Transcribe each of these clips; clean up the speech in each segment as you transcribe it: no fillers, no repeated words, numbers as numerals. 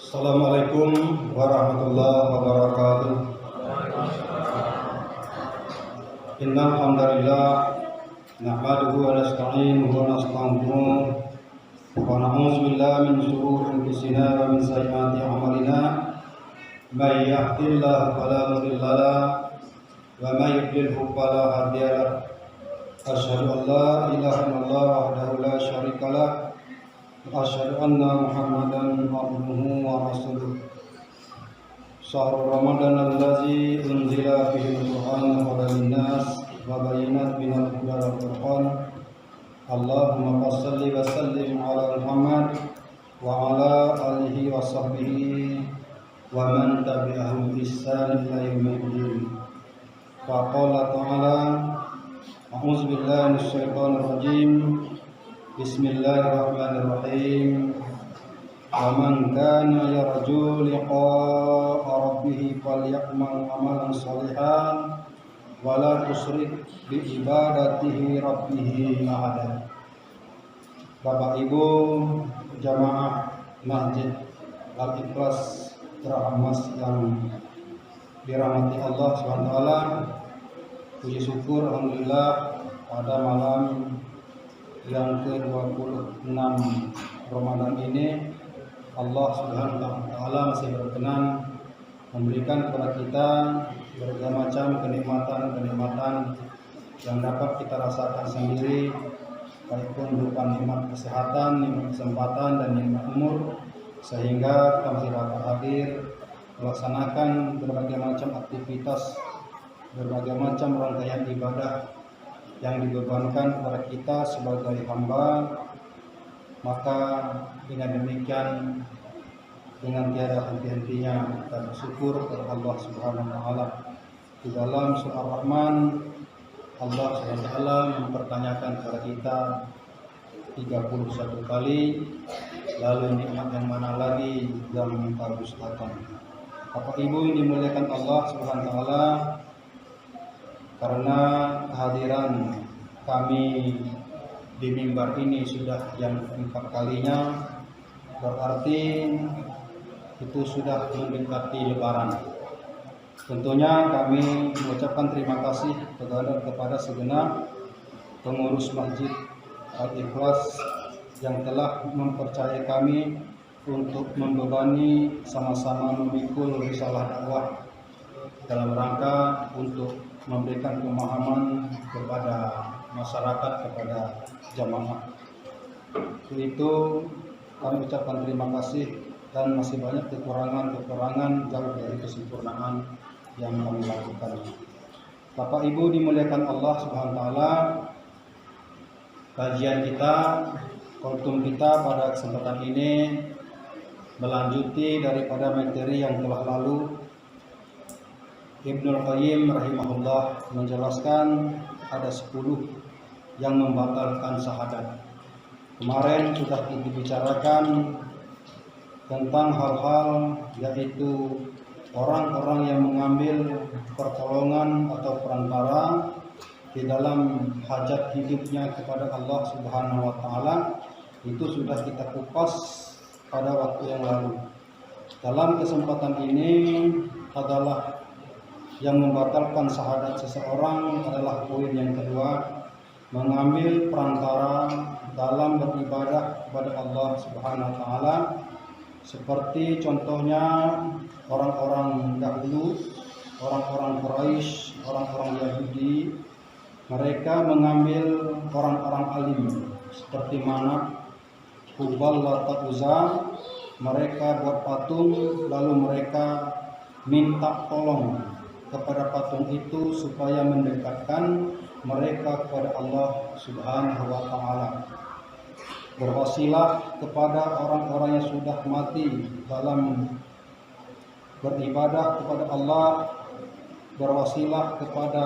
Assalamualaikum warahmatullahi wabarakatuh. Innal hamdalillah nahmaduhu wa nasta'inuhu wa nastaghfiruh wa na'udzu billahi min shururi anfusina wa min sayyiati a'malina. May yahdihillahu fala mudilla lahu wa may yudlilhu fala hadiya lahu. Asyhadu an la ilaha illallah wahdahu la syarika lahu wa asyhadu anna Muhammadan abduhu wa rasuluh. Syahrul Ramadan allazi unzila fihi al-Qur'an hudan lin-nas wa bayyinat minal huda wal furqan. Allahumma shalli wa sallim ala Muhammad wa ala alihi wa sahbihi wa man tabi'ahum bi ihsan ila yaumil. Fa qala ta'ala a'udzu billahi minasyaitonir rajim. Bismillahirrahmanirrahim. Wa man kana yarju liqa'a rabbih falyamal amalan shalihan wa la tusyrik bi ibadatihi rabbih ahada. Bapak Ibu jamaah Masjid Al-Ikhlas Terahamas yang dirahmati Allah SWT, puji syukur alhamdulillah pada malam yang ke-26 Ramadan ini Allah Subhanahu wa taala masih berkenan memberikan kepada kita berbagai macam kenikmatan yang dapat kita rasakan sendiri, baik pun berupa nikmat kesehatan, nikmat kesempatan dan nikmat umur, sehingga kita masih dapat hadir melaksanakan berbagai macam aktivitas, berbagai macam rangkaian ibadah yang dibebankan kepada kita sebagai hamba. Maka dengan demikian, dengan tiada henti-hentinya kita bersyukur kepada Allah Subhanahu wa taala. Di dalam surah Ar-Rahman, Allah Subhanahu wa taala mempertanyakan kepada kita 31 kali, lalu nikmat yang mana lagi yang engkau dustakan. Bapak Ibu yang dimuliakan Allah Subhanahu wa taala, karena kehadiran kami di mimbar ini sudah yang keempat kalinya, berarti itu sudah mendekati Lebaran. Tentunya kami mengucapkan terima kasih kepada segenap pengurus Masjid Al-Ikhlas yang telah mempercayai kami untuk membebani sama-sama memikul risalah dakwah dalam rangka untuk memberikan pemahaman kepada masyarakat, kepada jamaah. Itu kami ucapkan terima kasih, dan masih banyak kekurangan jauh dari kesempurnaan yang kami lakukan. Bapak Ibu dimuliakan Allah Subhanahu wa taala, kajian kita, kultum kita pada kesempatan ini melanjuti daripada materi yang telah lalu. Ibnul Qayyim rahimahullah menjelaskan ada 10 yang membatalkan syahadat. Kemarin sudah dibicarakan tentang hal-hal, yaitu orang-orang yang mengambil pertolongan atau perantara di dalam hajat hidupnya kepada Allah Subhanahu wa taala. Itu sudah kita kupas pada waktu yang lalu. Dalam kesempatan ini adalah yang membatalkan syahadat seseorang adalah poin yang kedua, mengambil perantara dalam beribadah kepada Allah Subhanahu wa taala, seperti contohnya orang-orang dahulu, orang-orang Quraisy, orang-orang Yahudi. Mereka mengambil orang-orang alim seperti Manat, Hubal, Lat, Uzza. Mereka buat patung, lalu mereka minta tolong kepada patung itu supaya mendekatkan mereka kepada Allah Subhanahu wa taala. Berwasilah kepada orang-orang yang sudah mati dalam beribadah kepada Allah, berwasilah kepada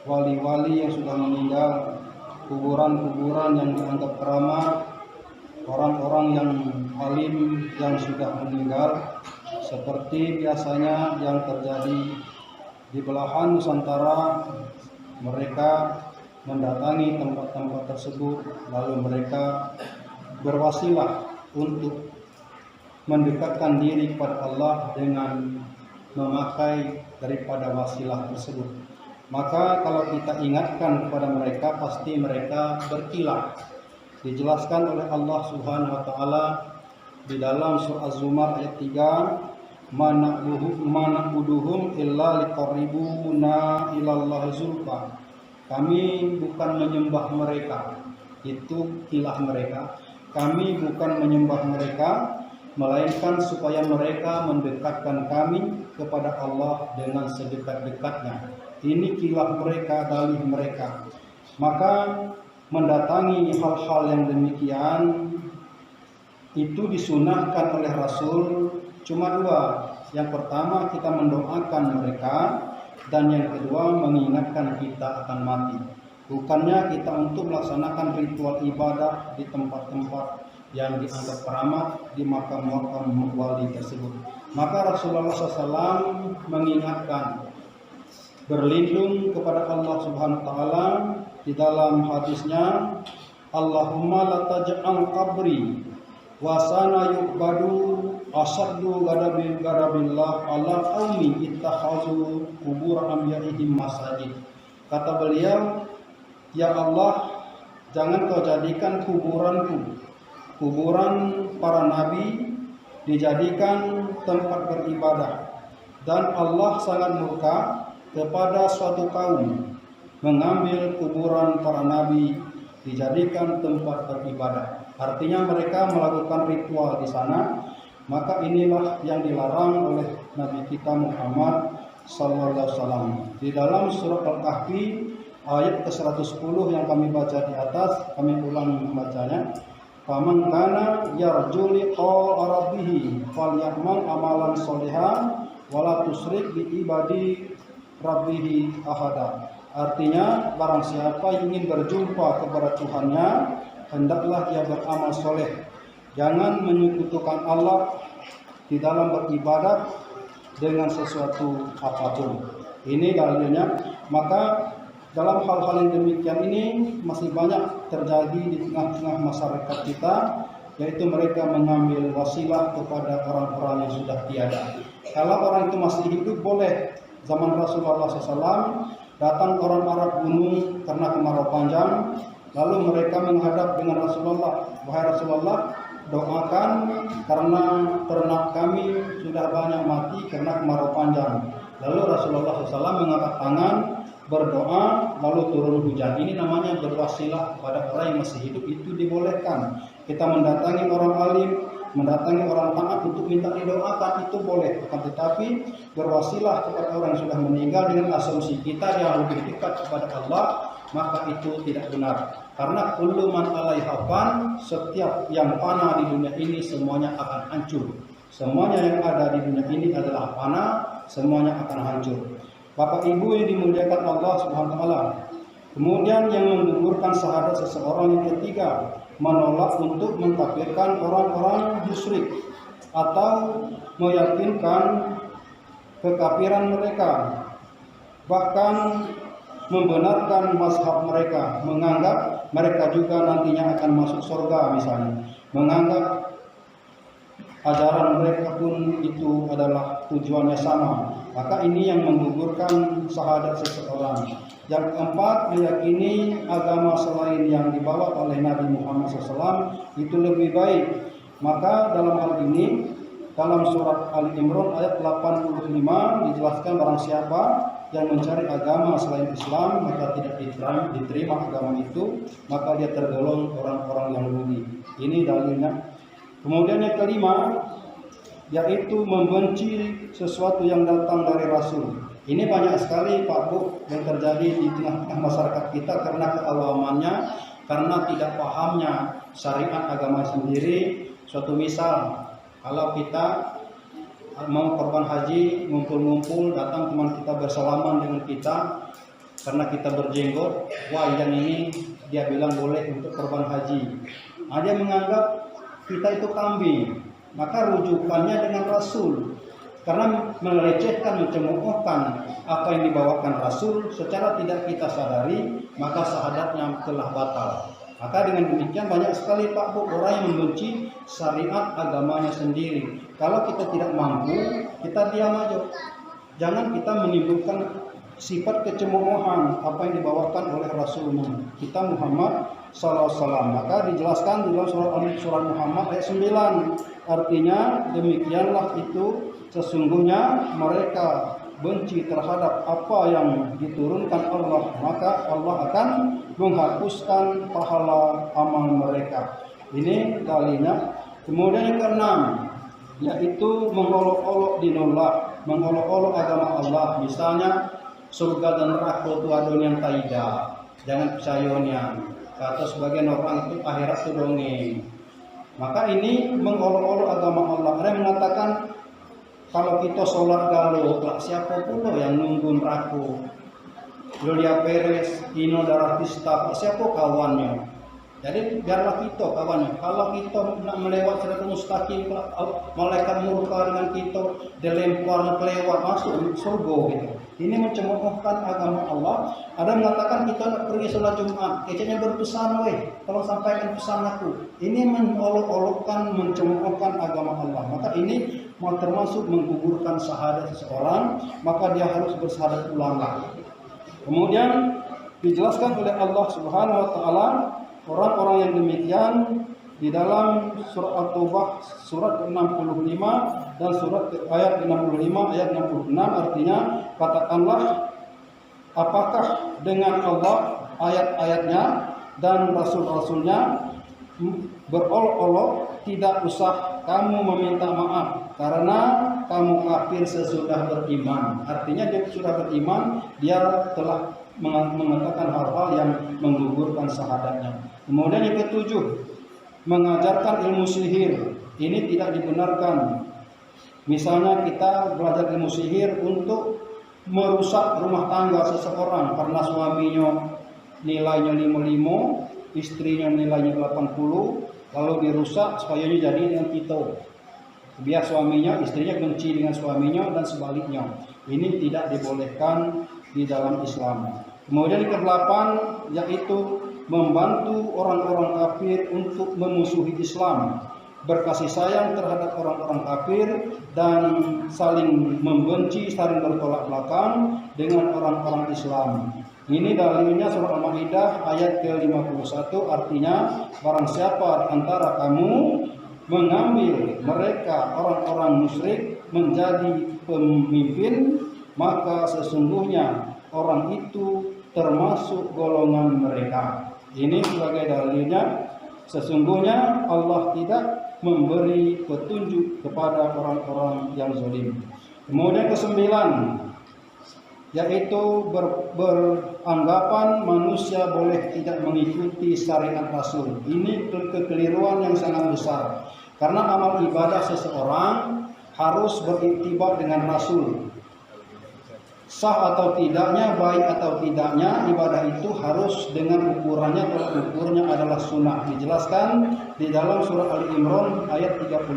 wali-wali yang sudah meninggal, kuburan-kuburan yang dianggap keramat, orang-orang yang alim yang sudah meninggal, seperti biasanya yang terjadi di belahan Nusantara. Mereka mendatangi tempat-tempat tersebut, lalu mereka berwasilah untuk mendekatkan diri kepada Allah dengan memakai daripada wasilah tersebut. Maka kalau kita ingatkan kepada mereka, pasti mereka berkilah. Dijelaskan oleh Allah Subhanahu wa taala di dalam surah Az-Zumar ayat 3, "Mana'buduhum illa liqarribuna ilallahi zulfa." Kami bukan menyembah mereka, itu kilah mereka. Kami bukan menyembah mereka, melainkan supaya mereka mendekatkan kami kepada Allah dengan sedekat-dekatnya. Ini kilah mereka, dalih mereka. Maka mendatangi hal-hal yang demikian itu disunahkan oleh Rasul cuma dua. Yang pertama, kita mendoakan mereka, dan yang kedua, mengingatkan kita akan mati. Bukannya kita untuk melaksanakan ritual ibadah di tempat-tempat yang dianggap keramat, di makam-makam wali tersebut. Maka Rasulullah SAW mengingatkan, berlindung kepada Allah Subhanahu wa taala di dalam hadisnya, Allahumma la taj'al qabri wa sana yu'badu asaddu gadabillah ala qaumi ittakhazu qubur anbiya'ihim masajid. Kata beliau, ya Allah, jangan kau jadikan kuburanku, kuburan para nabi, dijadikan tempat beribadah. Dan Allah sangat murka kepada suatu kaum mengambil kuburan para nabi dijadikan tempat beribadah. Artinya mereka melakukan ritual di sana. Maka inilah yang dilarang oleh Nabi kita Muhammad sallallahu alaihi wasallam. Di dalam surat Al-Kahfi ayat ke-110 yang kami baca di atas, kami ulang membacanya. Faman kana yarju liqa rabbih falyamal amalan sholihan wala tusyrik bi ibadi rabbih ahada. Artinya, barang siapa yang ingin berjumpa kepada Tuhannya, hendaklah dia beramal soleh. Jangan menyekutukan Allah di dalam beribadah dengan sesuatu apapun. Ini dalilnya. Maka dalam hal-hal yang demikian ini masih banyak terjadi di tengah-tengah masyarakat kita, yaitu mereka mengambil wasilah kepada orang-orang yang sudah tiada. Kalau orang itu masih hidup, boleh. Zaman Rasulullah SAW datang orang Arab gunung karena kemarau panjang, lalu mereka menghadap dengan Rasulullah, wahai Rasulullah, doakan karena ternak kami sudah banyak mati karena kemarau panjang. Lalu Rasulullah SAW mengangkat tangan, berdoa, lalu turun hujan. Ini namanya berwasilah kepada orang yang masih hidup, itu dibolehkan. Kita mendatangi orang alim, mendatangi orang taat untuk minta didoakan, itu boleh. Tetapi berwasilah kepada orang yang sudah meninggal dengan asumsi kita yang lebih dekat kepada Allah, maka itu tidak benar. Karena kullu man 'alaiha fan, setiap yang fana di dunia ini semuanya akan hancur. Semuanya yang ada di dunia ini adalah fana, semuanya akan hancur. Bapak Ibu yang dimuliakan Allah Subhanahu wa taala. Kemudian yang menggugurkan syahadat seseorang yang ketiga, menolak untuk mengkafirkan orang-orang musyrik atau meyakinkan kekafiran mereka, bahkan membenarkan mazhab mereka, menganggap mereka juga nantinya akan masuk surga misalnya, menganggap ajaran mereka pun itu adalah tujuannya sama. Maka ini yang menggugurkan syahadat seseorang. Yang keempat, meyakini agama selain yang dibawa oleh Nabi Muhammad SAW itu lebih baik. Maka dalam hal ini, dalam surat Ali Imran ayat 85 dijelaskan barang siapa yang mencari agama selain Islam maka tidak diterima agama itu, maka dia tergolong orang-orang yang rugi. Ini dalilnya. Kemudian yang kelima, yaitu membenci sesuatu yang datang dari Rasul. Ini banyak sekali Pak Bu yang terjadi di tengah-tengah masyarakat kita karena keawamannya, karena tidak pahamnya syariat agama sendiri. Suatu misal, kalau kita mau korban haji, ngumpul-ngumpul, datang teman kita bersalaman dengan kita, karena kita berjenggot, wah yang ini dia bilang boleh untuk korban haji. Dia menganggap kita itu kambing, maka rujukannya dengan Rasul. Karena melecehkan, mencemoohkan apa yang dibawakan Rasul secara tidak kita sadari, maka syahadatnya telah batal. Maka dengan demikian banyak sekali Pak Bu orang yang membenci syariat agamanya sendiri. Kalau kita tidak mampu, kita diam aja. Jangan kita menimbulkan sifat kecemoohan apa yang dibawakan oleh Rasulnya kita Muhammad SAW. Maka dijelaskan di dalam surat Muhammad ayat 9. Artinya demikianlah itu, sesungguhnya mereka benci terhadap apa yang diturunkan Allah, maka Allah akan menghapuskan pahala amal mereka. Ini dalilnya. Kemudian yang keenam, yaitu mengolok-olok dinullah, mengolok-olok agama Allah. Misalnya surga dan neraka itu adonian taida, jangan percayanya. Kata sebagian orang itu akhirat itu dongeng. Maka ini mengolok-olok agama Allah. Ada yang mengatakan kalau kita sholat galau, siapa pula yang nunggu neraka? Julia Perez, Ino Daratista, siapa kawannya? Jadi biarlah kita kawannya. Kalau kita nak melewat siratul mustaqim, malaikat murka dengan kita, dilempar kelewat masuk surga gitu. Ini mencemoohkan agama Allah. Ada mengatakan kita nak pergi sholat Jumat, kecenya berpesan, tolong sampaikan pesan aku. Ini mengolok-olokkan, mencemoohkan agama Allah. Maka ini termasuk menggugurkan syahadat seseorang, maka dia harus bersyahadat ulang lagi. Kemudian dijelaskan oleh Allah Subhanahu wa taala orang-orang yang demikian di dalam surat At-Taubah surat ke-65 dan surat ayat 65 ayat 66, artinya katakanlah, apakah dengan Allah ayat-ayatnya dan rasul-rasulnya berolok-olok tidak usah kamu meminta maaf karena kamu kafir sesudah beriman. Artinya dia sudah beriman, dia telah mengatakan hal-hal yang menggugurkan syahadatnya. Kemudian yang ketujuh, mengajarkan ilmu sihir. Ini tidak dibenarkan. Misalnya kita belajar ilmu sihir untuk merusak rumah tangga seseorang karena suaminya nilainya 55, istrinya nilainya 80, lalu dirusak supaya jadi dengan kita. Biar suaminya, istrinya benci dengan suaminya dan sebaliknya. Ini tidak dibolehkan di dalam Islam. Kemudian yang ke-8 yaitu membantu orang-orang kafir untuk memusuhi Islam, berkasih sayang terhadap orang-orang kafir dan saling membenci, saling bertolak belakang dengan orang-orang Islam. Ini dalilnya surah Al-Maidah ayat ke-51, artinya barang siapa di antara kamu mengambil mereka orang-orang musyrik menjadi pemimpin, maka sesungguhnya orang itu termasuk golongan mereka. Ini sebagai dalilnya, sesungguhnya Allah tidak memberi petunjuk kepada orang-orang yang zalim. Kemudian ke-9 yaitu beranggapan manusia boleh tidak mengikuti syariat Rasul. Ini kekeliruan yang sangat besar. Karena amal ibadah seseorang harus beriktibar dengan Rasul. Sah atau tidaknya, baik atau tidaknya, ibadah itu harus dengan ukurannya. Tolak ukurnya adalah sunnah. Dijelaskan di dalam surah Ali Imran ayat 31.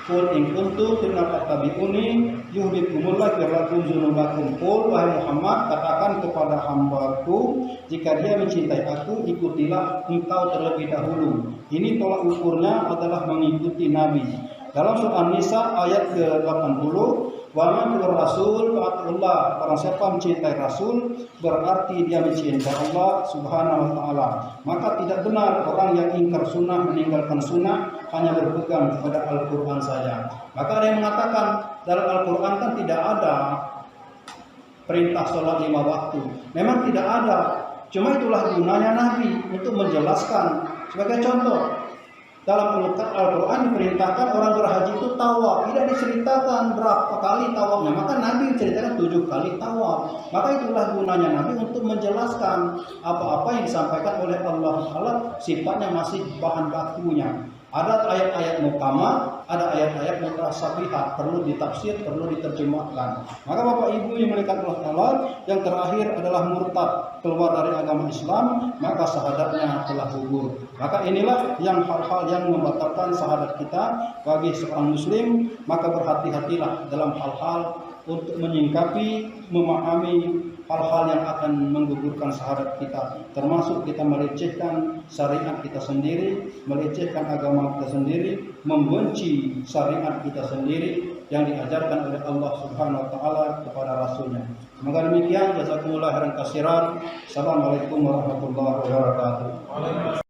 Qul in kuntum tattabi'uni yuhibbukumullah wa yaghfir dzunubakum. Qul wahai Muhammad, katakan kepada hambaku, jika dia mencintai aku, ikutilah engkau terlebih dahulu. Ini tolak ukurnya adalah mengikuti Nabi. Dalam surah An-Nisa ayat ke-80, wa man rasul fa'atullah, barang siapa mencintai Rasul berarti dia mencintai Allah Subhanahu wa taala. Maka tidak benar orang yang ingkar sunnah, meninggalkan sunnah, hanya berpegang kepada Al-Qur'an saja. Maka ada yang mengatakan dalam Al-Qur'an kan tidak ada perintah sholat 5 waktu. Memang tidak ada. Cuma itulah gunanya Nabi untuk menjelaskan. Sebagai contoh, dalam Al-Quran diperintahkan orang berhaji itu tawaf. Tidak diceritakan berapa kali tawafnya. Maka Nabi menceritakan 7 kali tawaf. Maka itulah gunanya Nabi untuk menjelaskan apa-apa yang disampaikan oleh Allah Ta'ala, sifatnya masih bahan bakunya. Ada ayat-ayat muhkamat, ada ayat-ayat mutasyabihat, perlu ditafsir, perlu diterjemahkan. Maka Bapak Ibu yang dimuliakan Allah Ta'ala, yang terakhir adalah murtad, keluar dari agama Islam, maka syahadatnya telah gugur. Maka inilah yang hal-hal yang membatalkan syahadat kita bagi seorang muslim. Maka berhati-hatilah dalam hal-hal untuk menyingkapi, memahami hal-hal yang akan menggugurkan syahadat kita, termasuk kita melecehkan syariat kita sendiri, melecehkan agama kita sendiri, membenci syariat kita sendiri yang diajarkan oleh Allah Subhanahu wa taala kepada rasulnya. Semoga demikian, jazakumullah khairan katsiran. Assalamualaikum warahmatullahi wabarakatuh.